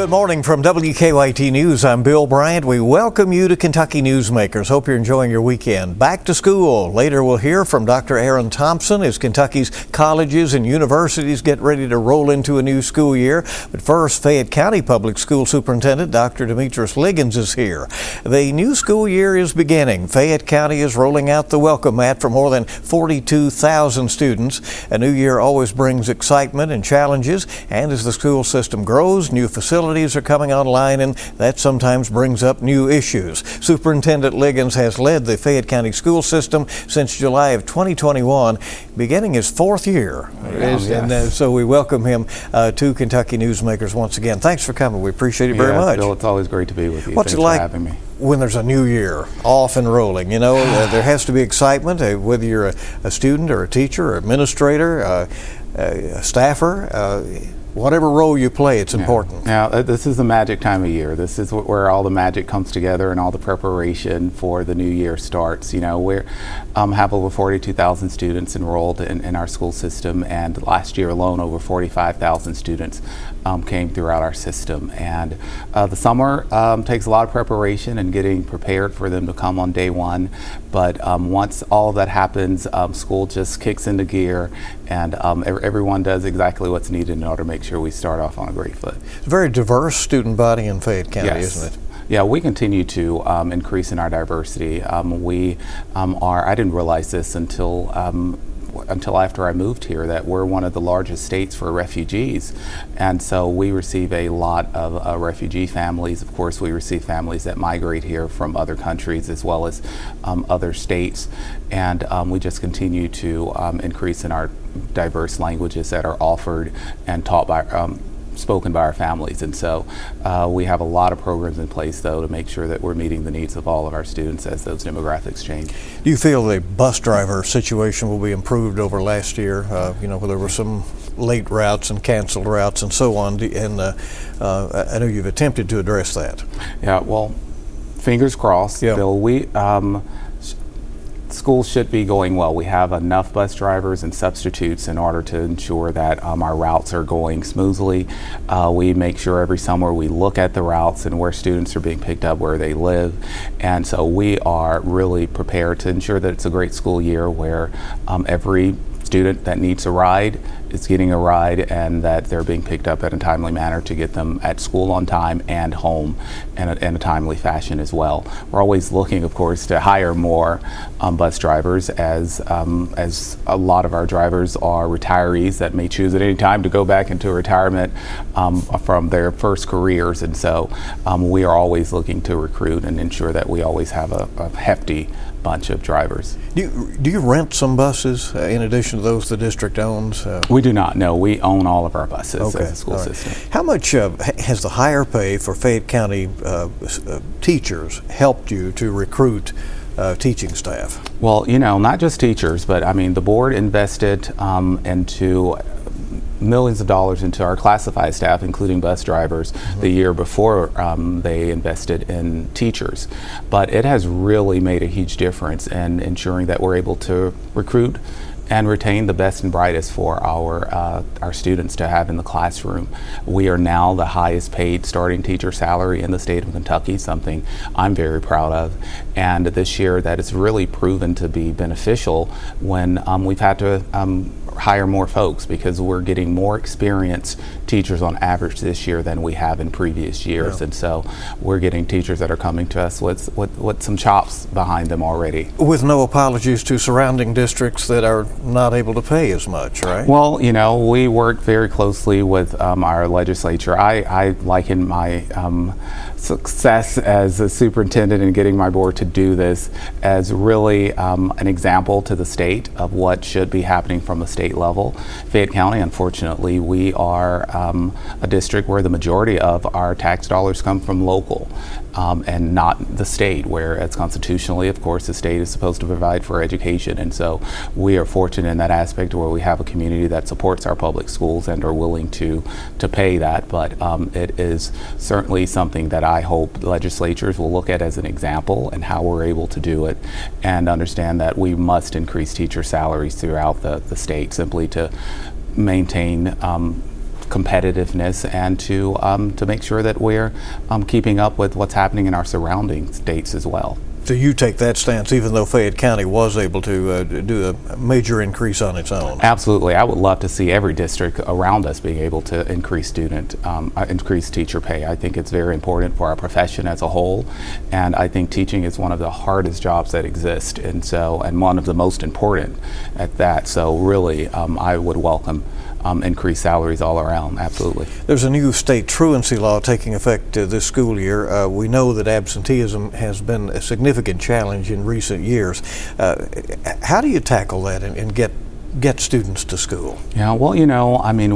Good morning from WKYT News. I'm Bill Bryant. We welcome you to Kentucky Newsmakers. Hope you're enjoying your weekend. Back to school. Later we'll hear from Dr. Thompson as Kentucky's colleges and universities get ready to roll into a new school year. But first, Fayette County Public School Superintendent Dr. Demetrus Liggins is here. The new school year is beginning. Fayette County is rolling out the welcome mat for more than 42,000 students. A new year always brings excitement and challenges, and as the school system grows, new facilities are coming online, and that sometimes brings up new issues. Superintendent Liggins has led the Fayette County school system since July of 2021, beginning his fourth year. Yes. And so we welcome him to Kentucky Newsmakers once again. Thanks for coming. We appreciate it very much. Bill, it's always great to be with you. What's Thanks it like for having me. when there's a new year off and rolling? You know, there has to be excitement, whether you're a student or a teacher or administrator, a staffer. Whatever role you play, it's important. Now, this is the magic time of year. This is where all the magic comes together and all the preparation for the new year starts. You know, we have over 42,000 students enrolled in our school system, and last year alone, over 45,000 students came throughout our system. And the summer takes a lot of preparation and getting prepared for them to come on day one. But once all of that happens, school just kicks into gear, and everyone does exactly what's needed in order to make sure we start off on a great foot. It's a very diverse student body in Fayette County, isn't it? Yeah, we continue to increase in our diversity. I didn't realize this until after I moved here, that we're one of the largest states for refugees, and so we receive a lot of refugee families. Of course, we receive families that migrate here from other countries as well as other states, and we just continue to increase in our diverse languages that are offered and taught by spoken by our families. And so we have a lot of programs in place, though, to make sure that we're meeting the needs of all of our students as those demographics change. Do you feel the bus driver situation will be improved over last year? You know, where there were some late routes and canceled routes and so on, and I know you've attempted to address that. Yeah, well, fingers crossed, Bill. Schools should be going well. We have enough bus drivers and substitutes in order to ensure that our routes are going smoothly. We make sure every summer we look at the routes and where students are being picked up, where they live. And so we are really prepared to ensure that it's a great school year where every student that needs a ride is getting a ride, and that they're being picked up in a timely manner to get them at school on time and home in a timely fashion as well. We're always looking, of course, to hire more bus drivers, as a lot of our drivers are retirees that may choose at any time to go back into retirement from their first careers, and so we are always looking to recruit and ensure that we always have a hefty bunch of drivers. Do you rent some buses in addition to those the district owns? We do not. No, we own all of our buses as a school system. How much has the higher pay for Fayette County teachers helped you to recruit teaching staff? Well, you know, not just teachers, but I mean, the board invested into millions of dollars into our classified staff, including bus drivers, the year before they invested in teachers. But it has really made a huge difference in ensuring that we're able to recruit and retain the best and brightest for our students to have in the classroom. We are now the highest paid starting teacher salary in the state of Kentucky, something I'm very proud of. And this year that has really proven to be beneficial when we've had to hire more folks, because we're getting more experienced teachers on average this year than we have in previous years. And so we're getting teachers that are coming to us with some chops behind them already. With no apologies to surrounding districts that are not able to pay as much, right? Well, you know, we work very closely with our legislature. I liken my success as a superintendent in getting my board to do this as really an example to the state of what should be happening from a state level. Fayette County, unfortunately, we are a district where the majority of our tax dollars come from local and not the state, whereas constitutionally, of course, the state is supposed to provide for education. And so we are fortunate in that aspect where we have a community that supports our public schools and are willing to pay that. But it is certainly something that I hope legislatures will look at as an example and how we're able to do it, and understand that we must increase teacher salaries throughout the state simply to maintain competitiveness and to make sure that we're keeping up with what's happening in our surrounding states as well. So you take that stance even though Fayette County was able to do a major increase on its own? Absolutely. I would love to see every district around us being able to increase teacher pay. I think it's very important for our profession as a whole, and I think teaching is one of the hardest jobs that exist, and one of the most important at that. So really, I would welcome increased salaries all around, absolutely. There's a new state truancy law taking effect this school year. We know that absenteeism has been a significant challenge in recent years. How do you tackle that and get students to school? Yeah, well,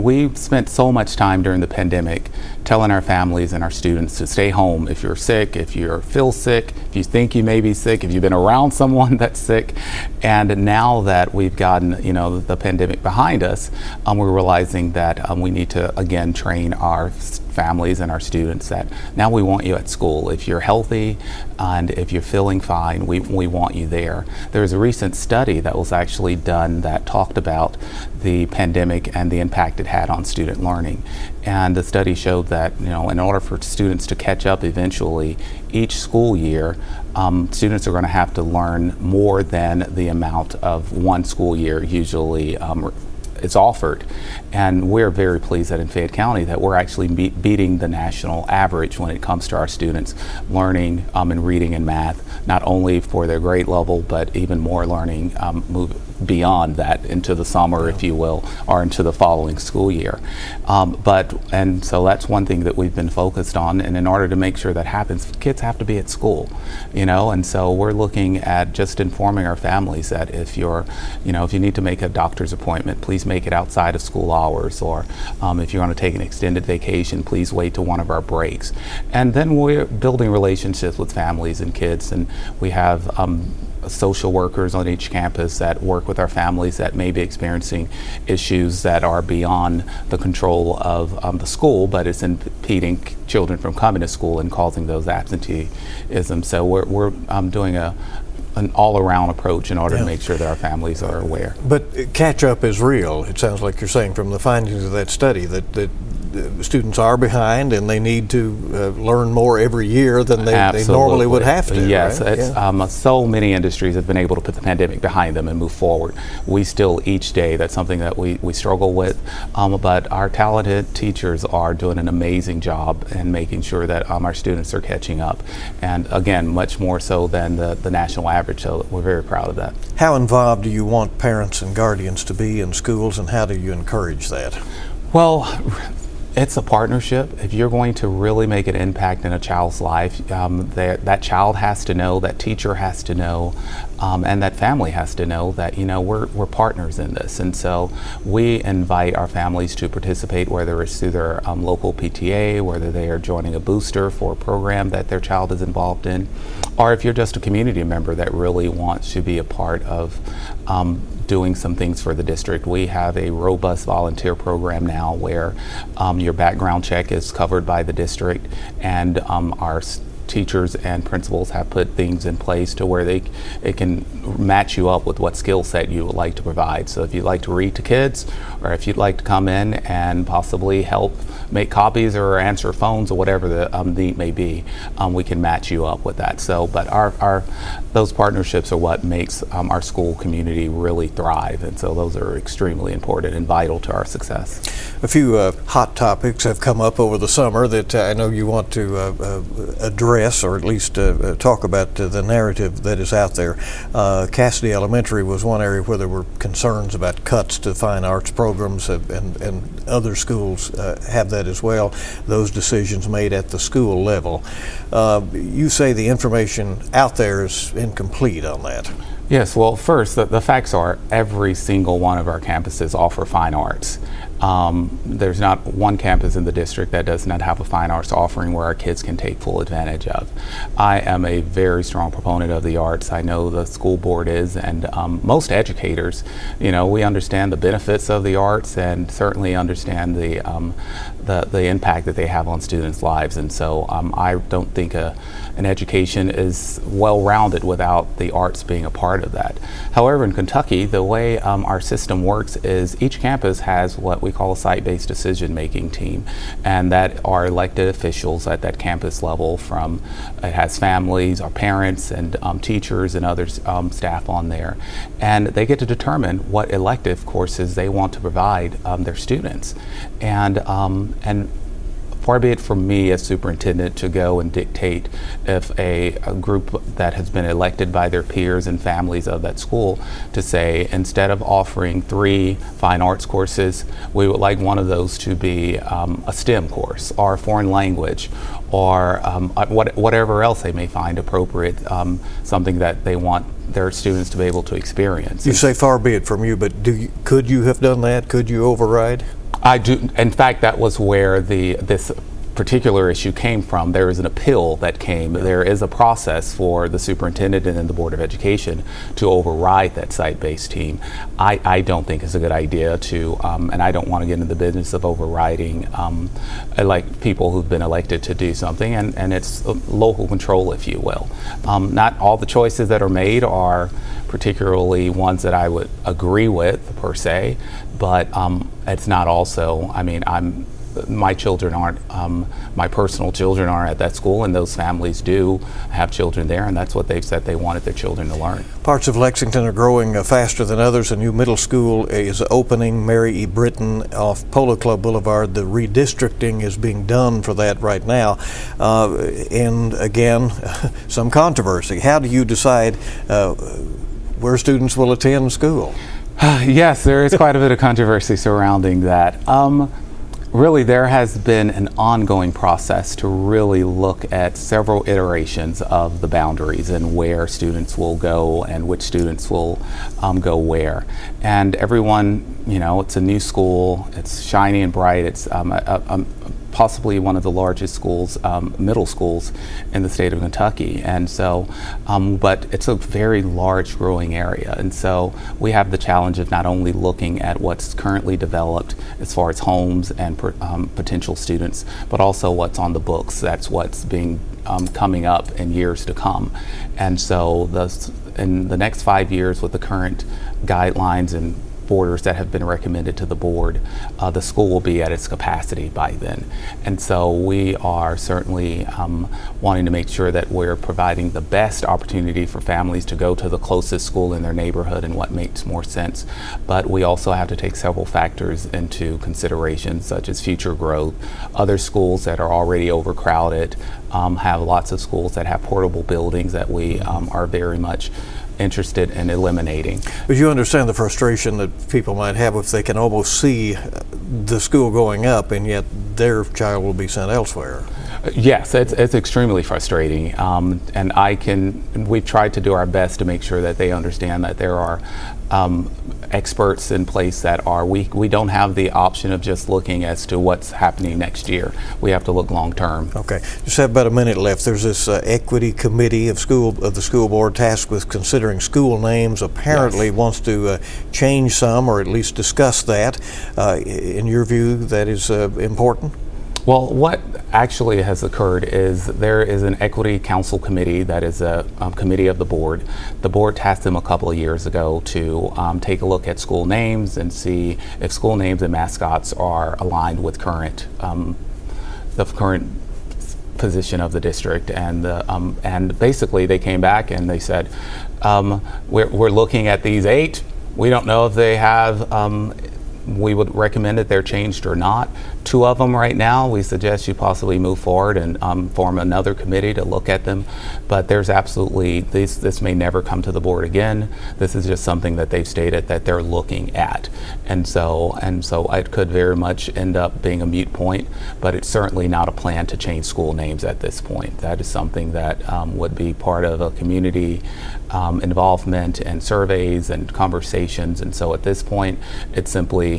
we spent so much time during the pandemic telling our families and our students to stay home if you're sick, if you feel sick, if you think you may be sick, if you've been around someone that's sick. And now that we've gotten, the pandemic behind us, we're realizing that we need to, again, train our families and our students that now we want you at school. If you're healthy and if you're feeling fine, we want you there. There's a recent study that was actually done that talked about the pandemic and the impact it had on student learning. And the study showed that, in order for students to catch up eventually each school year, students are going to have to learn more than the amount of one school year usually is offered. And we're very pleased that in Fayette County that we're actually beating the national average when it comes to our students learning in reading and math, not only for their grade level, but even more learning move beyond that into the summer, if you will, or into the following school year. And so that's one thing that we've been focused on. And in order to make sure that happens, kids have to be at school, and so we're looking at just informing our families that if you need to make a doctor's appointment, please make it outside of school hours, or if you're going to take an extended vacation, please wait till one of our breaks. And then we're building relationships with families and kids, and we have social workers on each campus that work with our families that may be experiencing issues that are beyond the control of the school, but it's impeding children from coming to school and causing those absenteeism. So we're doing an all-around approach in order to make sure that our families are aware. But catch-up is real. It sounds like you're saying from the findings of that study that students are behind and they need to learn more every year than they normally would have to. Yes, right? It's so many industries have been able to put the pandemic behind them and move forward. We still, each day, that's something that we struggle with, but our talented teachers are doing an amazing job in making sure that our students are catching up, and again, much more so than the national average, so we're very proud of that. How involved do you want parents and guardians to be in schools, and how do you encourage that? Well, it's a partnership. If you're going to really make an impact in a child's life, that child has to know, that teacher has to know, and that family has to know that we're partners in this. And so we invite our families to participate, whether it's through their local PTA, whether they are joining a booster for a program that their child is involved in, or if you're just a community member that really wants to be a part of doing some things for the district. We have a robust volunteer program now where your background check is covered by the district, and our teachers and principals have put things in place to where it can match you up with what skill set you would like to provide. So if you'd like to read to kids, or if you'd like to come in and possibly help make copies or answer phones or whatever the need may be, we can match you up with that. So, but those partnerships are what makes our school community really thrive, and so those are extremely important and vital to our success. A few hot topics have come up over the summer that I know you want to address, or at least talk about the narrative that is out there. Cassidy Elementary was one area where there were concerns about cuts to fine arts programs, and other schools have that as well. Those decisions made at the school level. You say the information out there is incomplete on that. Yes, well, first, the facts are every single one of our campuses offer fine arts. There's not one campus in the district that does not have a fine arts offering where our kids can take full advantage of. I am a very strong proponent of the arts. I know the school board is, and most educators, we understand the benefits of the arts and certainly understand the impact that they have on students' lives. And so I don't think an education is well-rounded without the arts being a part of that. However, in Kentucky, the way our system works is each campus has what we we call a site-based decision-making team, and that are elected officials at that campus level. It has families, our parents, and teachers and other staff on there, and they get to determine what elective courses they want to provide their students, and far be it from me as superintendent to go and dictate if a group that has been elected by their peers and families of that school to say, instead of offering 3 fine arts courses, we would like one of those to be a STEM course or a foreign language or whatever else they may find appropriate, something that they want their students to be able to experience. You say far be it from you, but could you have done that? Could you override? I do. In fact, that was where this particular issue came from. There is an appeal that came. There is a process for the superintendent and then the Board of Education to override that site-based team. I don't think it's a good idea to, and I don't want to get into the business of overriding like people who've been elected to do something, and it's local control, if you will. Not all the choices that are made are particularly ones that I would agree with per se, but it's not also, I mean, my children aren't, my personal children aren't at that school, and those families do have children there, and that's what they've said they wanted their children to learn. Parts of Lexington are growing faster than others. A new middle school is opening, Mary E. Britton off Polo Club Boulevard. The redistricting is being done for that right now. And again, some controversy. How do you decide where students will attend school? Yes, there is quite a bit of controversy surrounding that. Really, there has been an ongoing process to really look at several iterations of the boundaries and where students will go and which students will go where. And everyone, you know, it's a new school, it's shiny and bright, it's possibly one of the largest schools, middle schools in the state of Kentucky. And so, but it's a very large growing area. And so we have the challenge of not only looking at what's currently developed as far as homes and potential students, but also what's on the books. That's what's being coming up in years to come. And so in the next 5 years, with the current guidelines and borders that have been recommended to the board, the school will be at its capacity by then. And so we are certainly wanting to make sure that we're providing the best opportunity for families to go to the closest school in their neighborhood and what makes more sense. But we also have to take several factors into consideration, such as future growth. Other schools that are already overcrowded have lots of schools that have portable buildings that we are very much interested in eliminating. But you understand the frustration that people might have if they can almost see the school going up and yet their child will be sent elsewhere. Yes, it's extremely frustrating, and we've tried to do our best to make sure that they understand that there are experts in place that we don't have the option of just looking as to what's happening next year. We have to look long term. Okay, just have about a minute left. There's this equity committee of the school board tasked with considering school names. Apparently wants to change some, or at least discuss that. In your view, that is important? Well, what actually has occurred is there is an equity council committee that is a committee of the board. The board tasked them a couple of years ago to take a look at school names and see if school names and mascots are aligned with the current position of the district. And basically they came back and they said, we're looking at these 8. We don't know if they have we would recommend that they're changed or not. 2 of them right now, we suggest you possibly move forward and form another committee to look at them. But there's absolutely, this may never come to the board again. This is just something that they've stated that they're looking at. And so it could very much end up being a moot point, but it's certainly not a plan to change school names at this point. That is something that would be part of a community involvement and surveys and conversations. And so at this point, it's simply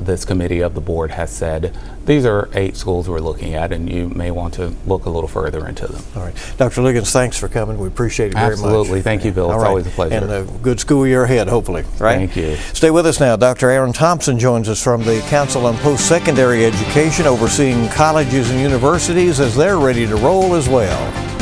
this committee of the board has said, these are 8 schools we're looking at, and you may want to look a little further into them. All right. Dr. Liggins, thanks for coming. We appreciate it very much. Absolutely. Thank you, Bill. It's always a pleasure. And a good school year ahead, hopefully. Right? Thank you. Stay with us now. Dr. Aaron Thompson joins us from the Council on Postsecondary Education, overseeing colleges and universities as they're ready to roll as well.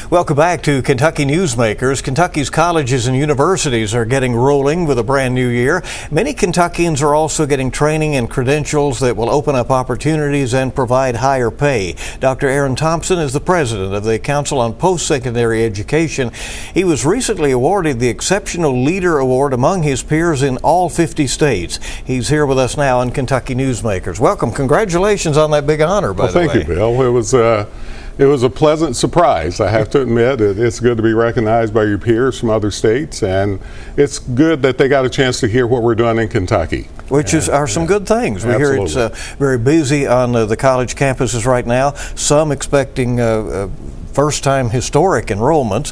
Welcome back to Kentucky Newsmakers. Kentucky's colleges and universities are getting rolling with a brand new year. Many Kentuckians are also getting training and credentials that will open up opportunities and provide higher pay. Dr. Aaron Thompson is the president of the Council on Postsecondary Education. He was recently awarded the Exceptional Leader Award among his peers in all 50 states. He's here with us now on Kentucky Newsmakers. Welcome. Congratulations on that big honor, by the way. Thank you, Bill. It was a pleasant surprise, I have to admit. It's good to be recognized by your peers from other states, and it's good that they got a chance to hear what we're doing in Kentucky. Which are some good things. We Absolutely. hear it's very busy on the college campuses right now, some expecting first-time historic enrollments.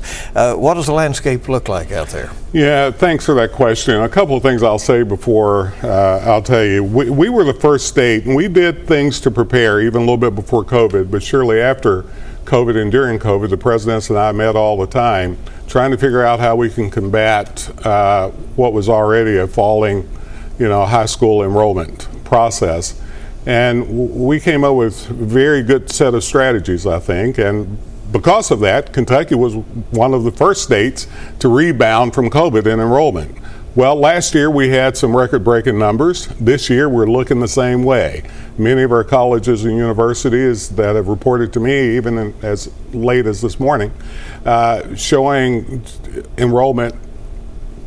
What does the landscape look like out there? Yeah, thanks for that question. A couple of things I'll say before I'll tell you. We were the first state, and we did things to prepare even a little bit before COVID, but surely after COVID and during COVID, the presidents and I met all the time trying to figure out how we can combat what was already a falling, high school enrollment process. And we came up with a very good set of strategies, I think, and because of that, Kentucky was one of the first states to rebound from COVID in enrollment. Well, last year we had some record-breaking numbers. This year we're looking the same way. Many of our colleges and universities that have reported to me, even as late as this morning, showing enrollment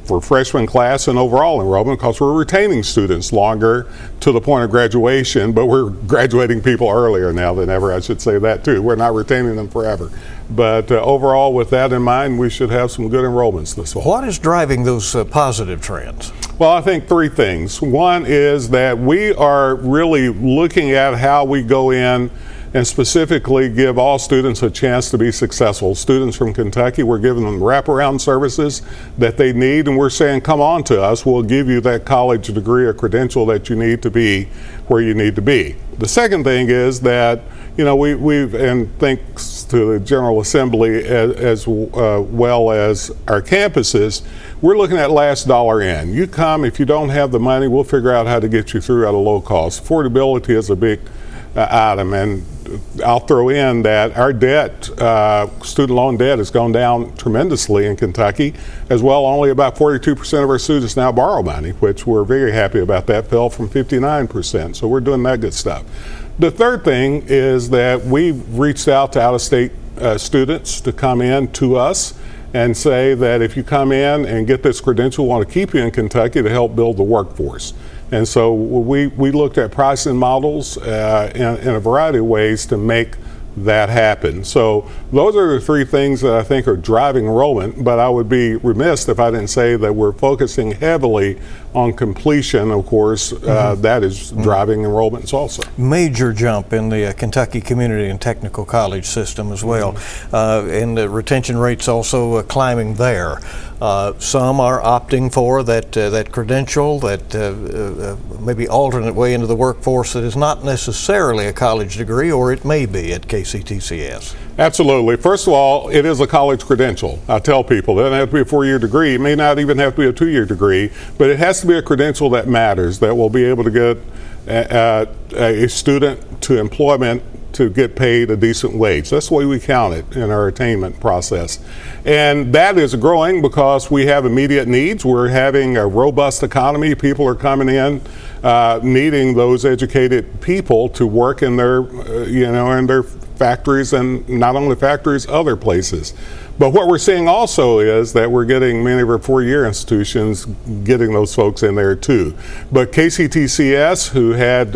for freshman class and overall enrollment, because we're retaining students longer to the point of graduation, but we're graduating people earlier now than ever. I should say that too. We're not retaining them forever. But overall, with that in mind, we should have some good enrollments this fall. What is driving those positive trends? Well, I think three things. One is that we are really looking at how we go in and specifically give all students a chance to be successful. Students from Kentucky, we're giving them wraparound services that they need, and we're saying, come on to us, we'll give you that college degree or credential that you need to be where you need to be. The second thing is that, we've, and thanks to the General Assembly as well as our campuses, we're looking at last dollar in. You come, if you don't have the money, we'll figure out how to get you through at a low cost. Affordability is a big item, and I'll throw in that our debt, student loan debt, has gone down tremendously in Kentucky. As well, only about 42% of our students now borrow money, which we're very happy about. That fell from 59%, so we're doing that good stuff. The third thing is that we've reached out to out-of-state students to come in to us and say that if you come in and get this credential, we want to keep you in Kentucky to help build the workforce. And so we looked at pricing models in a variety of ways to make that happen. So those are the three things that I think are driving enrollment, but I would be remiss if I didn't say that we're focusing heavily on completion, of course. That is driving enrollments also. Major jump in the Kentucky Community and Technical College system as well. And the retention rates also climbing there. Some are opting for that credential, that maybe alternate way into the workforce that is not necessarily a college degree, or it may be at KCTCS. Absolutely. First of all, it is a college credential. I tell people it doesn't have to be a 4-year degree. It may not even have to be a 2-year degree, but it has to be a credential that matters, that will be able to get a student to employment to get paid a decent wage. That's the way we count it in our attainment process. And that is growing because we have immediate needs. We're having a robust economy. People are coming in needing those educated people to work in their, in their factories, and not only factories, other places. But what we're seeing also is that we're getting many of our 4-year institutions getting those folks in there too. But KCTCS, who had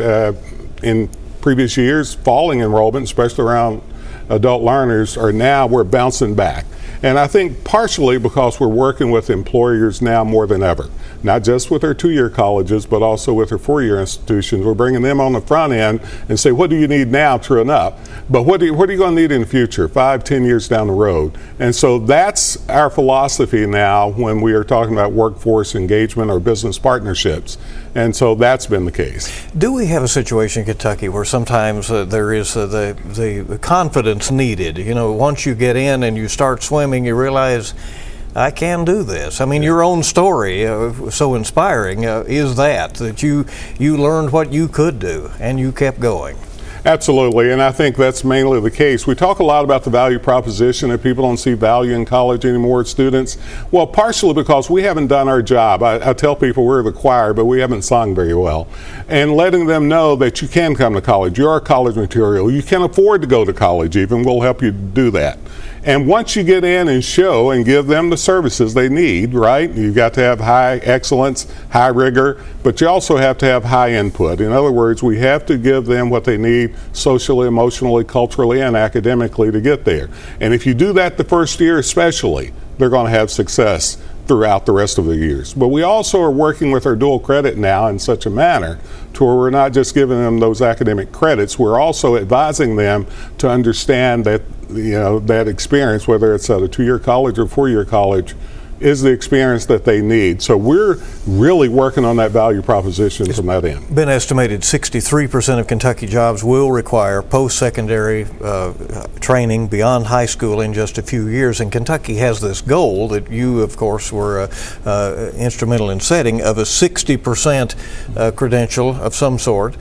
in previous years falling enrollment, especially around adult learners, we're bouncing back. And I think partially because we're working with employers now more than ever, not just with our 2-year colleges, but also with our 4-year institutions. We're bringing them on the front end and say, what do you need now, true enough, but what are you going to need in the future, 5-10 years down the road? And so that's our philosophy now when we are talking about workforce engagement or business partnerships. And so that's been the case. Do we have a situation in Kentucky where sometimes there is the confidence needed? Once you get in and you start swimming, you realize, I can do this. I mean, your own story, so inspiring, is that you learned what you could do and you kept going. Absolutely, and I think that's mainly the case. We talk a lot about the value proposition, that people don't see value in college anymore, students. Well, partially because we haven't done our job. I tell people we're the choir, but we haven't sung very well. And letting them know that you can come to college. You are college material. You can afford to go to college even. We'll help you do that. And once you get in and show and give them the services they need, right? You've got to have high excellence, high rigor, but you also have to have high input. In other words, we have to give them what they need socially, emotionally, culturally, and academically to get there. And if you do that the first year especially, they're going to have success throughout the rest of the years. But we also are working with our dual credit now in such a manner to where we're not just giving them those academic credits, we're also advising them to understand that, that experience, whether it's at a 2-year college or 4-year college, is the experience that they need. So we're really working on that value proposition from that end. Been estimated 63% of Kentucky jobs will require post-secondary training beyond high school in just a few years, and Kentucky has this goal that you, of course, were instrumental in setting of a 60% credential of some sort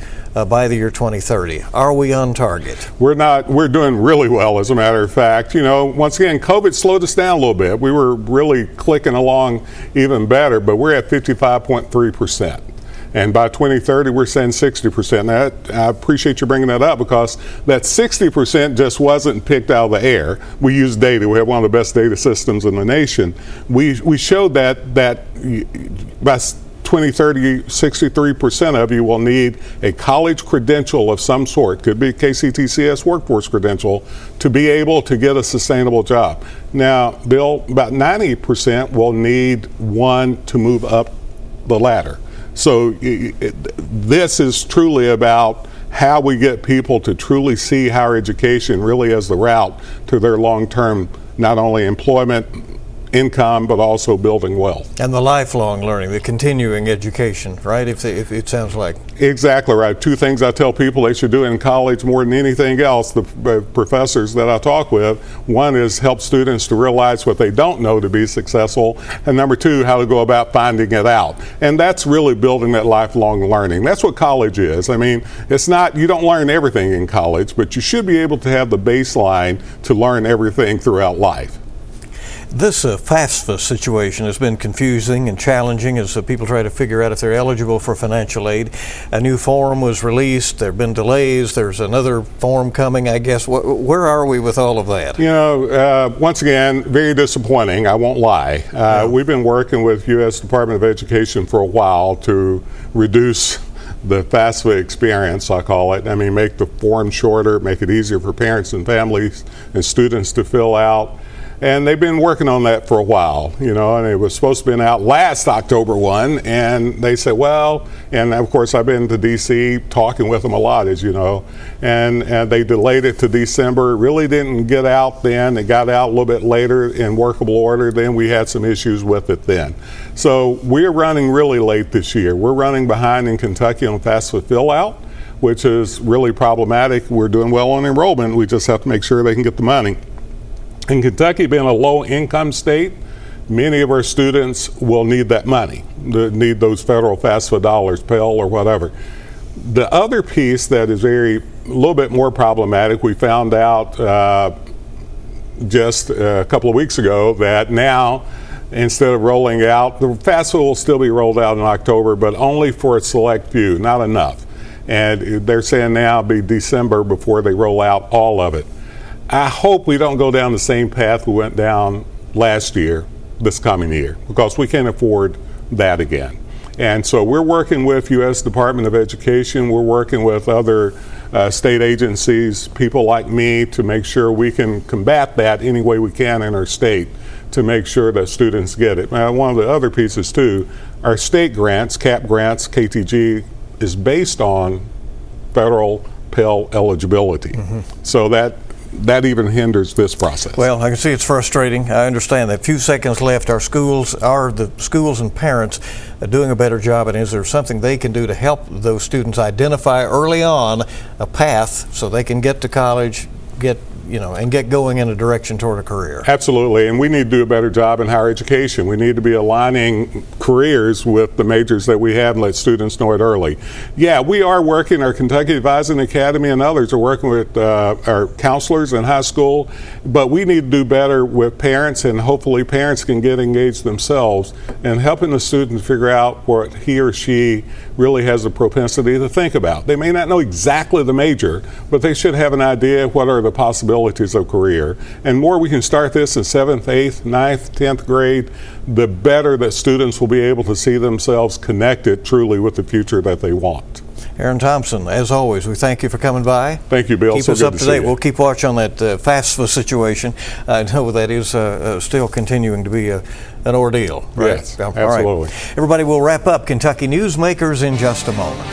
by the year 2030. Are we on target? We're not. We're doing really well, as a matter of fact. Once again, COVID slowed us down a little bit. We were really clicking along even better, but we're at 55.3%. And by 2030, we're saying 60%. Now, I appreciate you bringing that up, because that 60% just wasn't picked out of the air. We use data. We have one of the best data systems in the nation. We showed that by 2030, 63% of you will need a college credential of some sort, could be a KCTCS workforce credential, to be able to get a sustainable job. Now, Bill, about 90% will need one to move up the ladder. So this is truly about how we get people to truly see higher education really as the route to their long-term, not only employment, income, but also building wealth. And the lifelong learning, the continuing education, right? If it sounds like. Exactly right. 2 things I tell people they should do in college more than anything else, the professors that I talk with. One is help students to realize what they don't know to be successful. And number 2, how to go about finding it out. And that's really building that lifelong learning. That's what college is. I mean, it's not, you don't learn everything in college, but you should be able to have the baseline to learn everything throughout life. This FAFSA situation has been confusing and challenging as people try to figure out if they're eligible for financial aid. A new form was released. There have been delays. There's another form coming, I guess. Where are we with all of that? Once again, very disappointing. I won't lie. We've been working with U.S. Department of Education for a while to reduce the FAFSA experience, I call it. I mean, make the form shorter, make it easier for parents and families and students to fill out. And they've been working on that for a while, and it was supposed to be out last October 1, and they said, well, and of course I've been to D.C. talking with them a lot, as you know, and they delayed it to December. It really didn't get out then. It got out a little bit later in workable order. Then we had some issues with it then. So we're running really late this year. We're running behind in Kentucky on FAFSA fill out, which is really problematic. We're doing well on enrollment. We just have to make sure they can get the money. In Kentucky being a low-income state, many of our students will need that money, need those federal FAFSA dollars, Pell or whatever. The other piece that is a little bit more problematic, we found out just a couple of weeks ago that now, instead of rolling out, the FAFSA will still be rolled out in October, but only for a select few, not enough. And they're saying now it'll be December before they roll out all of it. I hope we don't go down the same path we went down last year, this coming year, because we can't afford that again. And so we're working with U.S. Department of Education, we're working with other state agencies, people like me, to make sure we can combat that any way we can in our state to make sure that students get it. Now, one of the other pieces too, our state grants, CAP grants, KTG, is based on federal Pell eligibility. So that even hinders this process. Well, I can see it's frustrating. I understand that. Few seconds left. Are the schools and parents doing a better job, and is there something they can do to help those students identify early on a path so they can get to college, get and get going in a direction toward a career. Absolutely, and we need to do a better job in higher education. We need to be aligning careers with the majors that we have and let students know it early. Yeah, we are working, our Kentucky Advising Academy and others are working with our counselors in high school, but we need to do better with parents, and hopefully parents can get engaged themselves in helping the student figure out what he or she really has the propensity to think about. They may not know exactly the major, but they should have an idea what are the possibilities of career. And more we can start this in 7th, 8th, 9th, 10th grade, the better that students will be able to see themselves connected truly with the future that they want. Aaron Thompson, as always, we thank you for coming by. Thank you, Bill. Keep us up to date. We'll keep watch on that FAFSA situation. I know that is still continuing to be an ordeal. Right? Yes, absolutely. Right. Everybody, we'll wrap up Kentucky Newsmakers in just a moment.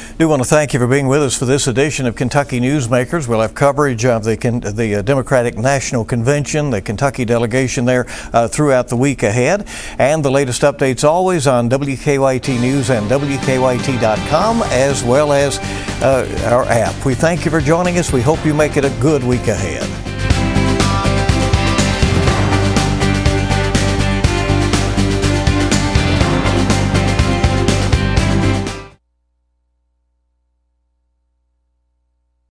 I do want to thank you for being with us for this edition of Kentucky Newsmakers. We'll have coverage of the Democratic National Convention, the Kentucky delegation there throughout the week ahead, and the latest updates always on WKYT News and WKYT.com, as well as our app. We thank you for joining us. We hope you make it a good week ahead.